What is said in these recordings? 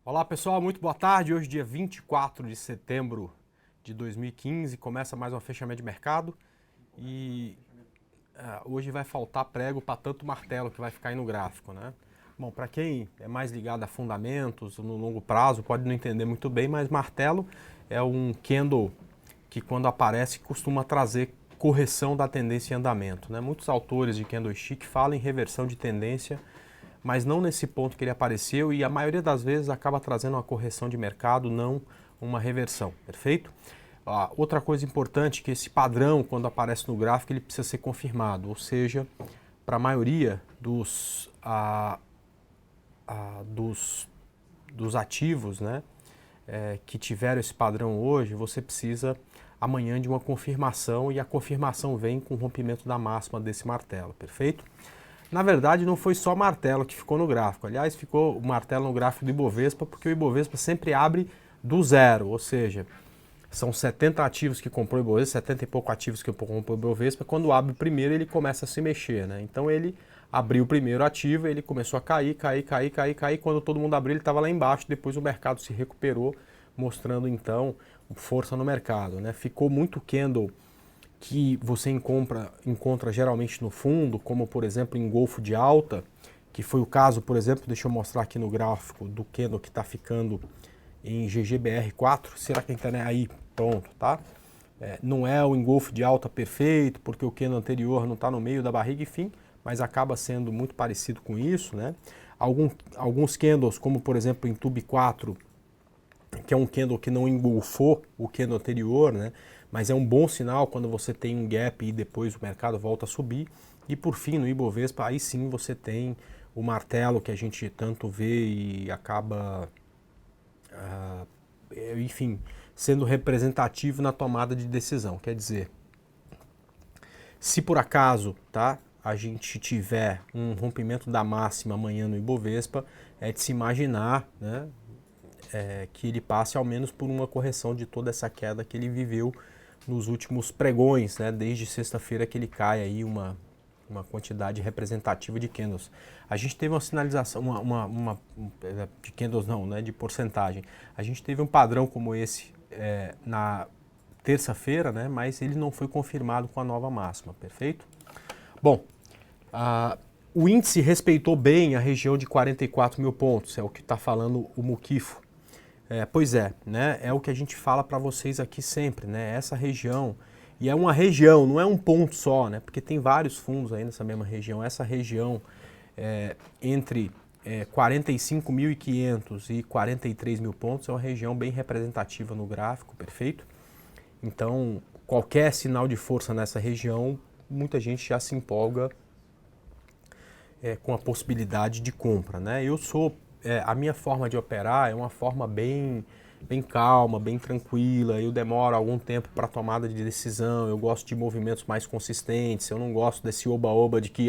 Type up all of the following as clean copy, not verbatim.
Olá pessoal, muito boa tarde. Hoje, dia 24 de setembro de 2015, começa mais um fechamento de mercado e hoje vai faltar prego para tanto martelo que vai ficar aí no gráfico, né? Bom, para quem é mais ligado a fundamentos no longo prazo pode não entender muito bem, mas martelo é um candle que quando aparece costuma trazer correção da tendência em andamento, né? Muitos autores de candlestick falam em reversão de tendência, mas não nesse ponto que ele apareceu e a maioria das vezes acaba trazendo uma correção de mercado, não uma reversão, perfeito? Outra coisa importante é que esse padrão, quando aparece no gráfico, ele precisa ser confirmado, ou seja, para a maioria dos ativos, né, que tiveram esse padrão hoje, você precisa amanhã de uma confirmação e a confirmação vem com o rompimento da máxima desse martelo, perfeito? Na verdade, não foi só martelo que ficou no gráfico. Aliás, ficou o martelo no gráfico do Ibovespa, porque o Ibovespa sempre abre do zero, ou seja, são 70 ativos que comprou o Ibovespa, 70 e pouco ativos que comprou o Ibovespa. Quando abre o primeiro, ele começa a se mexer, né? Então ele abriu o primeiro ativo, ele começou a cair. Quando todo mundo abriu, ele estava lá embaixo. Depois o mercado se recuperou, mostrando então força no mercado, né? Ficou muito candle que você encontra geralmente no fundo, como por exemplo em Golfo de Alta, que foi o caso, por exemplo, deixa eu mostrar aqui no gráfico do candle que está ficando em GGBR4, será que a internet aí, pronto, tá? Não é o engolfo de alta perfeito, porque o candle anterior não está no meio da barriga, enfim, mas acaba sendo muito parecido com isso, né? Alguns candles, como por exemplo em Tube 4, que é um candle que não engolfou o candle anterior, né? Mas é um bom sinal quando você tem um gap e depois o mercado volta a subir. E por fim, no Ibovespa, aí sim você tem o martelo que a gente tanto vê e acaba, enfim, sendo representativo na tomada de decisão. Quer dizer, se por acaso, tá, a gente tiver um rompimento da máxima amanhã no Ibovespa, é de se imaginar, né, que ele passe ao menos por uma correção de toda essa queda que ele viveu nos últimos pregões, né? Desde sexta-feira que ele cai aí uma quantidade representativa de candles. A gente teve uma sinalização, de candles não, né? De porcentagem. A gente teve um padrão como esse na terça-feira, né? Mas ele não foi confirmado com a nova máxima, perfeito? Bom, o índice respeitou bem a região de 44 mil pontos, é o que está falando o Mukifo. Pois é, né? É o que a gente fala para vocês aqui sempre, né? Essa região, e é uma região, não é um ponto só, né? Porque tem vários fundos aí nessa mesma região. Essa região entre 45.500 e 43 mil pontos é uma região bem representativa no gráfico, perfeito? Então, qualquer sinal de força nessa região, muita gente já se empolga com a possibilidade de compra, né? A minha forma de operar é uma forma bem calma, bem tranquila. Eu demoro algum tempo para tomada de decisão. Eu gosto de movimentos mais consistentes. Eu não gosto desse oba-oba de que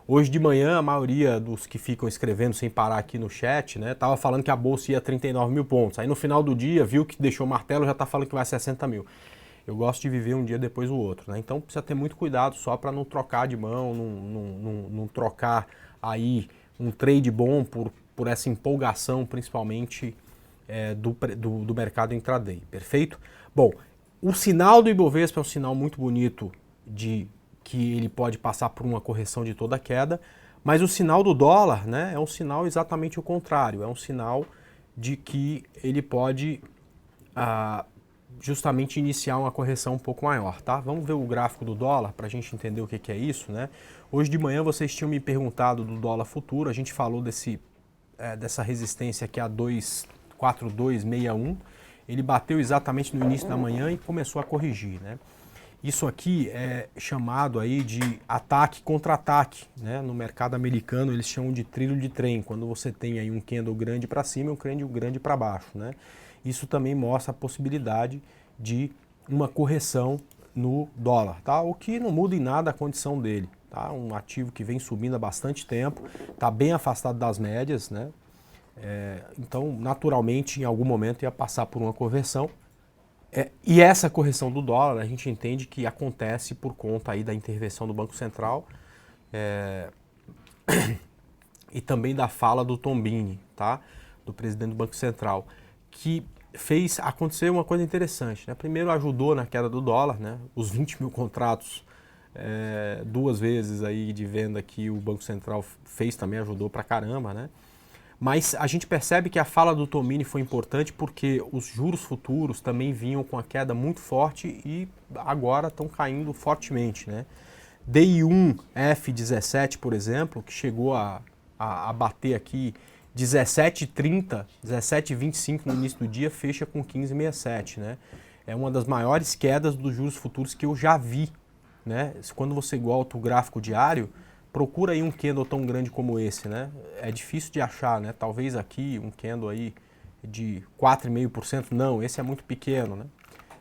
hoje de manhã a maioria dos que ficam escrevendo sem parar aqui no chat, né, tava falando que a bolsa ia a 39 mil pontos. Aí no final do dia viu que deixou o martelo, já está falando que vai a 60 mil. Eu gosto de viver um dia depois o outro, né? Então precisa ter muito cuidado só para não trocar de mão, não trocar aí um trade bom por essa empolgação, principalmente do mercado intraday, perfeito? Bom, o sinal do Ibovespa é um sinal muito bonito de que ele pode passar por uma correção de toda a queda, mas o sinal do dólar, né, é um sinal exatamente o contrário, é um sinal de que ele pode justamente iniciar uma correção um pouco maior, tá? Vamos ver o gráfico do dólar para a gente entender o que é isso, né? Hoje de manhã vocês tinham me perguntado do dólar futuro, a gente falou dessa resistência aqui a 2,4261, ele bateu exatamente no início da manhã e começou a corrigir, né? Isso aqui é chamado aí de ataque contra ataque, né? No mercado americano eles chamam de trilho de trem, quando você tem aí um candle grande para cima e um candle grande para baixo, né? Isso também mostra a possibilidade de uma correção no dólar, tá? O que não muda em nada a condição dele, tá? Um ativo que vem subindo há bastante tempo, está bem afastado das médias, né? Então, naturalmente, em algum momento ia passar por uma correção. E essa correção do dólar, a gente entende que acontece por conta aí da intervenção do Banco Central e também da fala do Tombini, tá? do presidente do Banco Central, que fez acontecer uma coisa interessante, né? Primeiro ajudou na queda do dólar, né? Os 20 mil contratos, 2 vezes aí de venda que o Banco Central fez também ajudou pra caramba, né? Mas a gente percebe que a fala do Tomini foi importante porque os juros futuros também vinham com a queda muito forte e agora estão caindo fortemente, né? DI1 F17, por exemplo, que chegou a bater aqui 17,30, 17,25 no início do dia, fecha com 15,67, né? É uma das maiores quedas dos juros futuros que eu já vi, né? Quando você volta o gráfico diário, procura aí um candle tão grande como esse, né? É difícil de achar, né? Talvez aqui um candle aí de 4,5%, não, esse é muito pequeno, né?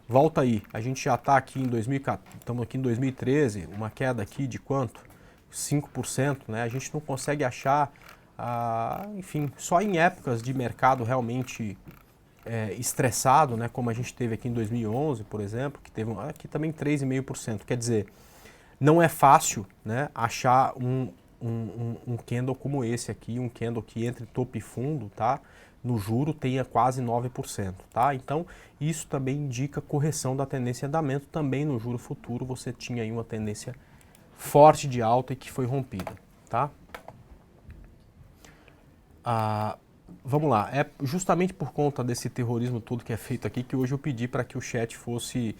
Volta aí, a gente já está aqui em 2014, estamos aqui em 2013, uma queda aqui de quanto? 5%, né? A gente não consegue achar, enfim, só em épocas de mercado realmente estressado, né? Como a gente teve aqui em 2011, por exemplo, que teve aqui também 3,5%. Quer dizer, não é fácil, né, achar um candle como esse aqui, um candle que entre topo e fundo, tá? No juro tenha quase 9%, tá? Então, isso também indica correção da tendência de andamento. Também no juro futuro você tinha aí uma tendência forte de alta e que foi rompida, tá? Vamos lá, é justamente por conta desse terrorismo todo que é feito aqui que hoje eu pedi para que o chat fosse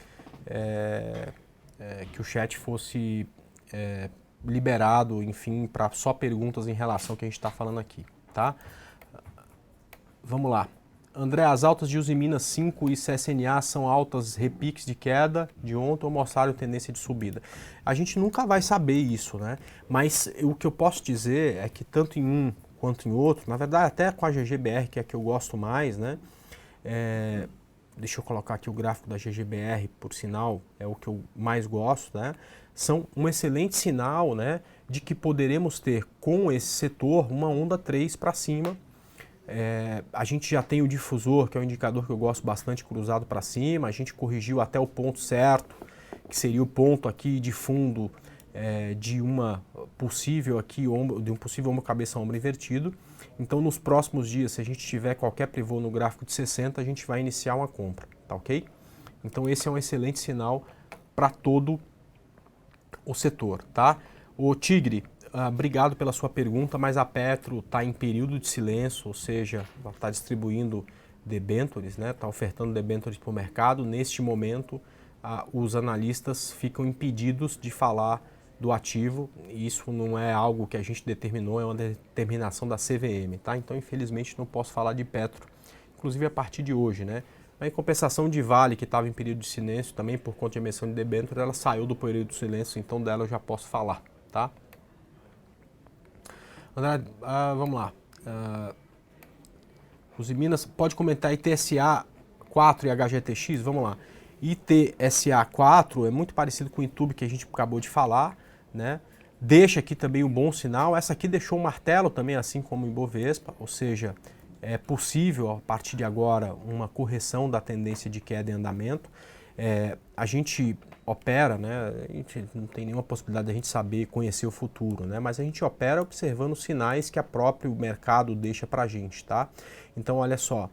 liberado, enfim, para só perguntas em relação ao que a gente está falando aqui, tá? Vamos lá. André, as altas de Usiminas 5 e CSNA são altas repiques de queda de ontem ou mostraram tendência de subida? A gente nunca vai saber isso, né? Mas o que eu posso dizer é que tanto em um quanto em outro, na verdade até com a GGBR, que é a que eu gosto mais, né? Deixa eu colocar aqui o gráfico da GGBR, por sinal, é o que eu mais gosto, né? São um excelente sinal, né, de que poderemos ter com esse setor uma onda 3 para cima. A gente já tem o difusor, que é um indicador que eu gosto bastante, cruzado para cima. A gente corrigiu até o ponto certo, que seria o ponto aqui de fundo de um possível ombro cabeça ombro invertido. Então, nos próximos dias, se a gente tiver qualquer pivô no gráfico de 60, a gente vai iniciar uma compra, tá ok? Então, esse é um excelente sinal para todo o setor, tá? O Tigre, obrigado pela sua pergunta, mas a Petro está em período de silêncio, ou seja, ela está distribuindo debêntures, né? Está ofertando debêntures para o mercado. Neste momento, os analistas ficam impedidos de falar do ativo. Isso não é algo que a gente determinou, é uma determinação da CVM, tá? Então, infelizmente, não posso falar de Petro, inclusive a partir de hoje, né? Em compensação de Vale, que estava em período de silêncio também por conta de emissão de debênture, ela saiu do período de silêncio, então dela eu já posso falar, tá? André, vamos lá. Usiminas, pode comentar ITSA 4 e HGTX? Vamos lá. ITSA 4 é muito parecido com o YouTube que a gente acabou de falar, né? Deixa aqui também um bom sinal. Essa aqui deixou um martelo também, assim como o Ibovespa, ou seja, é possível, a partir de agora, uma correção da tendência de queda em andamento. A gente opera, né? A gente não tem nenhuma possibilidade de a gente saber, conhecer o futuro, né? Mas a gente opera observando os sinais que o próprio mercado deixa para a gente, tá? Então, olha só,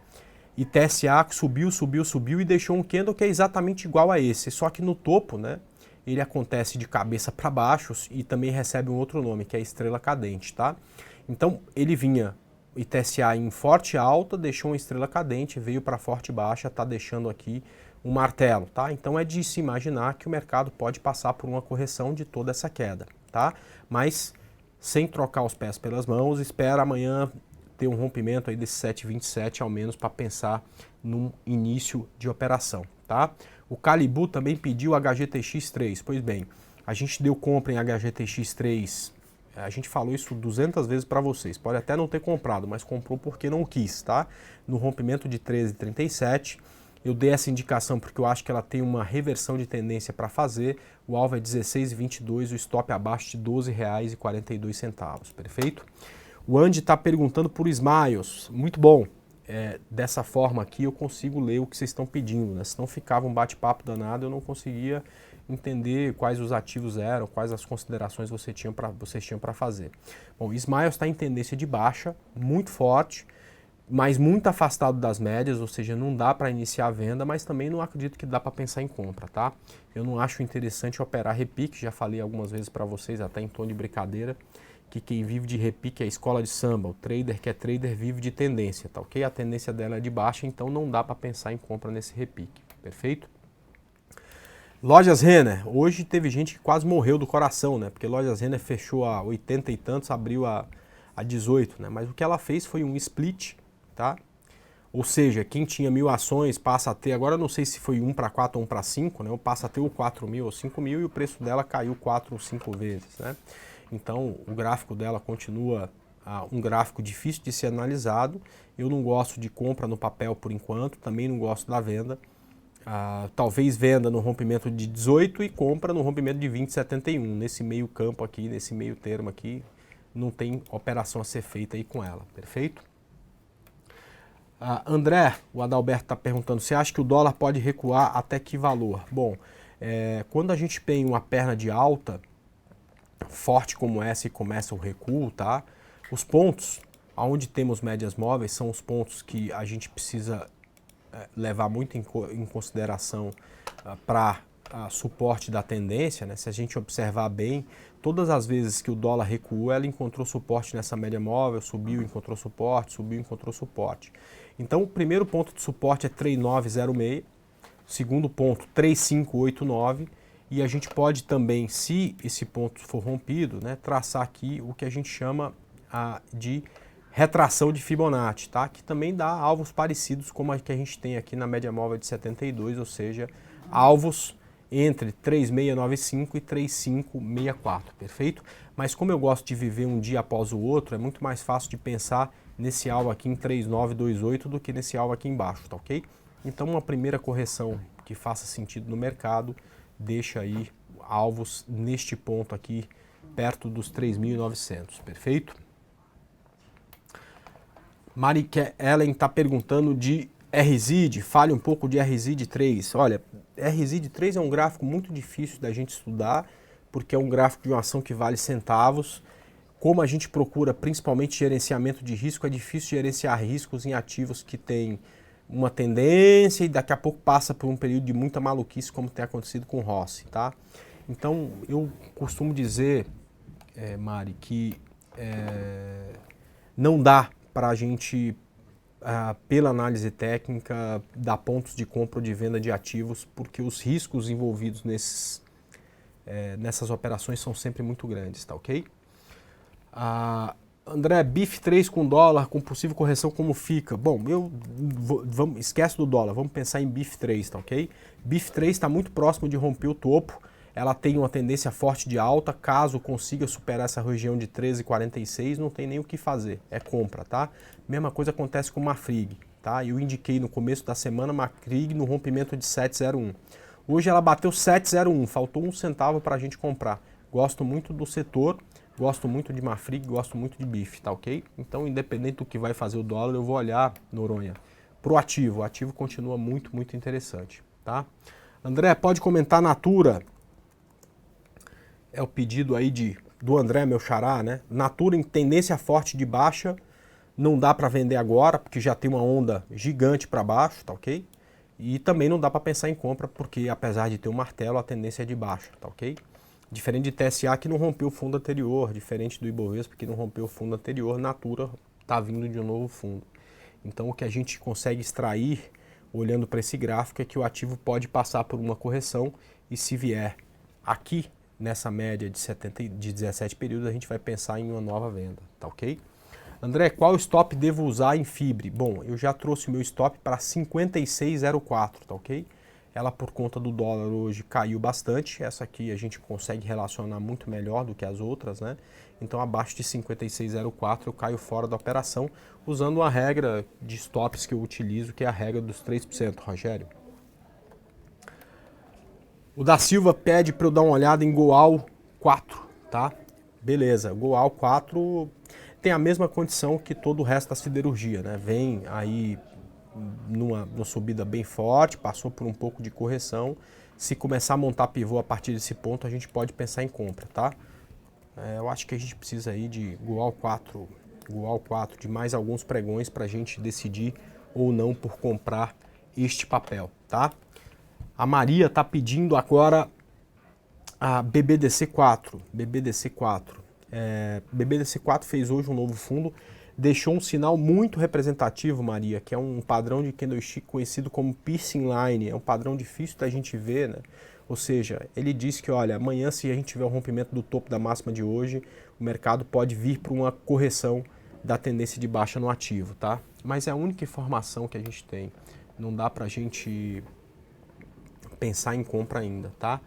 ITSA subiu e deixou um candle que é exatamente igual a esse, só que no topo, né? Ele acontece de cabeça para baixo e também recebe um outro nome, que é estrela cadente, tá? Então, ele vinha ITSA em forte alta, deixou uma estrela cadente, veio para forte baixa, está deixando aqui um martelo, tá? Então é de se imaginar que o mercado pode passar por uma correção de toda essa queda, tá? Mas sem trocar os pés pelas mãos, espera amanhã ter um rompimento aí desse 7,27 ao menos para pensar num início de operação, tá? O Calibu também pediu HGTX3, pois bem, a gente deu compra em HGTX3. A gente falou isso 200 vezes para vocês. Pode até não ter comprado, mas comprou porque não quis, tá? No rompimento de 13,37, eu dei essa indicação porque eu acho que ela tem uma reversão de tendência para fazer. O alvo é 16,22, o stop abaixo de R$ 12,42. Perfeito? O Andy está perguntando por Smiles. Muito bom. Dessa forma aqui eu consigo ler o que vocês estão pedindo, né? Senão ficava um bate-papo danado, eu não conseguia entender quais os ativos eram, quais as considerações vocês tinham para fazer. Bom, Smiles está em tendência de baixa, muito forte, mas muito afastado das médias, ou seja, não dá para iniciar a venda, mas também não acredito que dá para pensar em compra, tá? Eu não acho interessante operar repique, já falei algumas vezes para vocês, até em tom de brincadeira, que quem vive de repique é a escola de samba, o trader que é trader vive de tendência, tá ok? A tendência dela é de baixa, então não dá para pensar em compra nesse repique, perfeito? Lojas Renner, hoje teve gente que quase morreu do coração, né? Porque Lojas Renner fechou a 80 e tantos, abriu a 18, né? Mas o que ela fez foi um split, tá? Ou seja, quem tinha 1.000 ações passa a ter, agora eu não sei se foi 1 para 4 ou 1 para 5, né? Ou passa a ter o 4.000 ou 5.000 e o preço dela caiu 4 ou 5 vezes, né? Então o gráfico dela continua um gráfico difícil de ser analisado. Eu não gosto de compra no papel por enquanto, também não gosto da venda. Talvez venda no rompimento de 18 e compra no rompimento de 20,71. Nesse meio campo aqui, nesse meio termo aqui, não tem operação a ser feita aí com ela, perfeito? André, o Adalberto está perguntando, você acha que o dólar pode recuar até que valor? Bom, quando a gente tem uma perna de alta forte como essa e começa o recuo, tá? Os pontos onde temos médias móveis são os pontos que a gente precisa levar muito em consideração para suporte da tendência, né? Se a gente observar bem, todas as vezes que o dólar recuou, ela encontrou suporte nessa média móvel, subiu, encontrou suporte, subiu, encontrou suporte. Então, o primeiro ponto de suporte é 3.906, segundo ponto 3.589, e a gente pode também, se esse ponto for rompido, né, traçar aqui o que a gente chama de retração de Fibonacci, tá? Que também dá alvos parecidos como a que a gente tem aqui na média móvel de 72, ou seja, alvos entre 3.695 e 3.564, perfeito? Mas como eu gosto de viver um dia após o outro, é muito mais fácil de pensar nesse alvo aqui em 3.928 do que nesse alvo aqui embaixo, tá ok? Então uma primeira correção que faça sentido no mercado, deixa aí alvos neste ponto aqui, perto dos 3.900, perfeito? Mari Ellen está perguntando de RSID, fale um pouco de RSID 3. Olha, RSID 3 é um gráfico muito difícil da gente estudar, porque é um gráfico de uma ação que vale centavos. Como a gente procura principalmente gerenciamento de risco, é difícil gerenciar riscos em ativos que têm uma tendência e daqui a pouco passa por um período de muita maluquice, como tem acontecido com o Rossi, tá? Então, eu costumo dizer, Mari, que não dá para a gente, pela análise técnica, dar pontos de compra ou de venda de ativos, porque os riscos envolvidos nessas operações são sempre muito grandes, tá ok? André, BIF 3 com dólar, com possível correção, como fica? Bom, esquece do dólar, vamos pensar em BIF 3, tá ok? BIF 3 está muito próximo de romper o topo, ela tem uma tendência forte de alta, caso consiga superar essa região de 13,46, não tem nem o que fazer, é compra, tá? Mesma coisa acontece com o Mafrig, tá? Eu indiquei no começo da semana Mafrig no rompimento de 7,01. Hoje ela bateu 7,01, faltou 1 centavo para a gente comprar. Gosto muito do setor, gosto muito de Mafrig, gosto muito de BIF, tá ok? Então, independente do que vai fazer o dólar, eu vou olhar, Noronha, pro ativo. O ativo continua muito, muito interessante, tá? André, pode comentar Natura. É o pedido aí do André, meu xará, né? Natura em tendência forte de baixa, não dá para vender agora, porque já tem uma onda gigante para baixo, tá ok? E também não dá para pensar em compra, porque apesar de ter um martelo, a tendência é de baixa, tá ok? Diferente de TSA que não rompeu o fundo anterior, diferente do Ibovespa que não rompeu o fundo anterior, Natura está vindo de um novo fundo. Então o que a gente consegue extrair, olhando para esse gráfico, é que o ativo pode passar por uma correção e se vier aqui, nessa média de 17 períodos, a gente vai pensar em uma nova venda, tá ok? André, qual stop devo usar em Fibre? Bom, eu já trouxe o meu stop para 56,04, tá ok? Ela, por conta do dólar hoje, caiu bastante. Essa aqui a gente consegue relacionar muito melhor do que as outras, né? Então, abaixo de 56,04 eu caio fora da operação, usando uma regra de stops que eu utilizo, que é a regra dos 3%, Rogério. O da Silva pede para eu dar uma olhada em Goal 4, tá? Beleza, Goal 4 tem a mesma condição que todo o resto da siderurgia, né? Vem aí numa subida bem forte, passou por um pouco de correção. Se começar a montar pivô a partir desse ponto, a gente pode pensar em compra, tá? Eu acho que a gente precisa aí de Goal 4 igual 4 de mais alguns pregões para a gente decidir ou não por comprar este papel, tá? A Maria está pedindo agora a BBDC4. BBDC4 fez hoje um novo fundo, deixou um sinal muito representativo, Maria, que é um padrão de candlestick conhecido como piercing line. É um padrão difícil da gente ver, né? Ou seja, ele disse que, olha, amanhã, se a gente tiver o rompimento do topo da máxima de hoje, o mercado pode vir para uma correção da tendência de baixa no ativo, tá? Mas é a única informação que a gente tem. Não dá para a gente pensar em compra ainda, tá?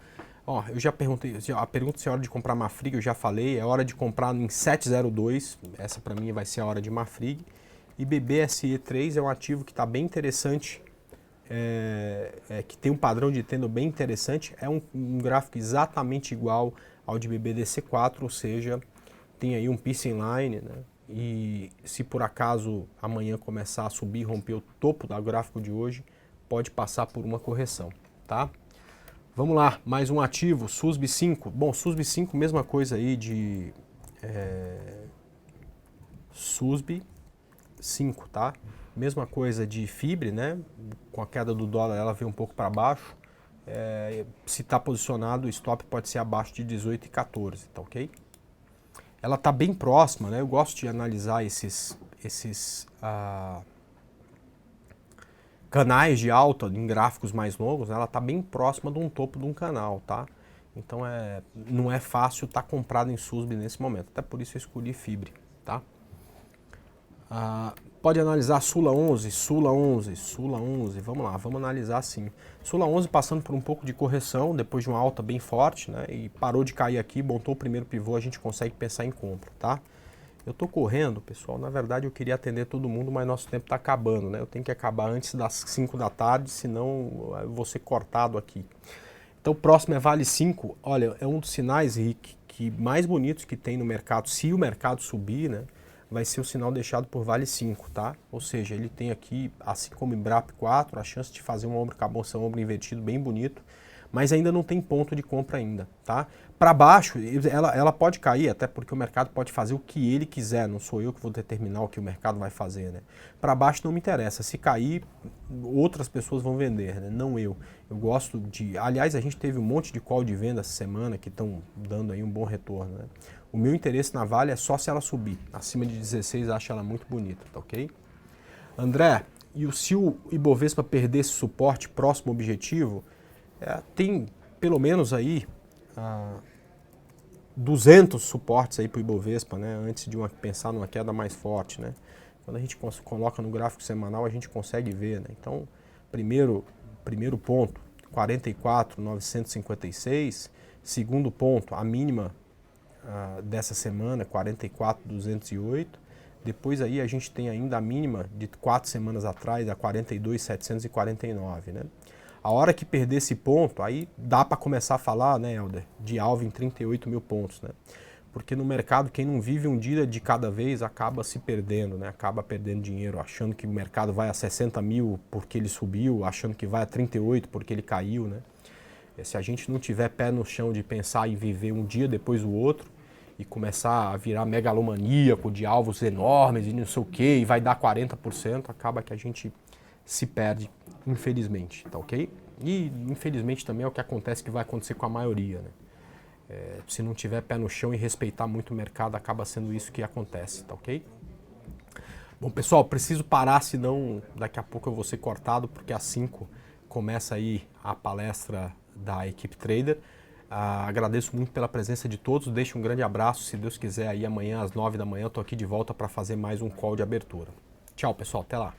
Ó, eu já perguntei, a pergunta se é hora de comprar Marfrig, eu já falei, é hora de comprar em 702, essa para mim vai ser a hora de Marfrig. E BBSE3 é um ativo que está bem interessante, que tem um padrão de tenda bem interessante, é um gráfico exatamente igual ao de BBDC4, ou seja, tem aí um piercing line, né? E se por acaso amanhã começar a subir, romper o topo do gráfico de hoje, pode passar por uma correção, tá? Vamos lá, mais um ativo, SUSB 5. Bom, SUSB 5, mesma coisa aí de SUSB 5, tá? Mesma coisa de Fibre, né? Com a queda do dólar ela veio um pouco para baixo. Se está posicionado, o stop pode ser abaixo de 18,14, tá ok? Ela está bem próxima, né? Eu gosto de analisar esses canais de alta em gráficos mais longos, né? Ela está bem próxima de um topo de um canal, tá? Então não é fácil estar comprado em SUSB nesse momento, até por isso eu escolhi Fibre, tá? Pode analisar Sula 11, vamos lá, vamos analisar sim. Sula 11 passando por um pouco de correção, depois de uma alta bem forte, né? E parou de cair aqui, montou o primeiro pivô, a gente consegue pensar em compra, tá? Eu tô correndo, pessoal, na verdade eu queria atender todo mundo, mas nosso tempo tá acabando, né? Eu tenho que acabar antes das 5 da tarde, senão eu vou ser cortado aqui. Então o próximo é Vale 5, olha, é um dos sinais, Rick, que mais bonitos que tem no mercado, se o mercado subir, né? Vai ser o sinal deixado por Vale 5, tá? Ou seja, ele tem aqui, assim como em BRAP 4, a chance de fazer um ombro cabeção, ombro invertido bem bonito, mas ainda não tem ponto de compra ainda, tá? Para baixo, ela pode cair, até porque o mercado pode fazer o que ele quiser, não sou eu que vou determinar o que o mercado vai fazer, né? Para baixo não me interessa, se cair, outras pessoas vão vender, né? Não eu. Eu gosto de... Aliás, a gente teve um monte de call de venda essa semana que estão dando aí um bom retorno, né? O meu interesse na Vale é só se ela subir. Acima de 16, acho ela muito bonita, tá ok? André, se o Ibovespa perder esse suporte próximo ao objetivo, tem pelo menos aí 200 suportes aí para o Ibovespa, né? Antes de pensar numa queda mais forte, né? Quando a gente coloca no gráfico semanal, a gente consegue ver, né? Então, primeiro ponto, 44.956. Segundo ponto, a mínima dessa semana, 44.208. Depois aí a gente tem ainda a mínima de 4 semanas atrás, a 42.749, né? A hora que perder esse ponto, aí dá para começar a falar, né, Helder, de alvo em 38 mil pontos, né? Porque no mercado, quem não vive um dia de cada vez acaba se perdendo, né? Acaba perdendo dinheiro, achando que o mercado vai a 60 mil porque ele subiu, achando que vai a 38 porque ele caiu, né? Se a gente não tiver pé no chão de pensar em viver um dia depois do outro e começar a virar megalomaníaco de alvos enormes e não sei o que, e vai dar 40%, acaba que a gente se perde, infelizmente, tá ok? E infelizmente também é o que acontece, que vai acontecer com a maioria, né? Se não tiver pé no chão e respeitar muito o mercado, acaba sendo isso que acontece, tá ok? Bom, pessoal, preciso parar, senão daqui a pouco eu vou ser cortado, porque às 5 começa aí a palestra da equipe Trader. Agradeço muito pela presença de todos, deixo um grande abraço, se Deus quiser aí amanhã às 9 da manhã eu tô aqui de volta para fazer mais um call de abertura. Tchau, pessoal, até lá.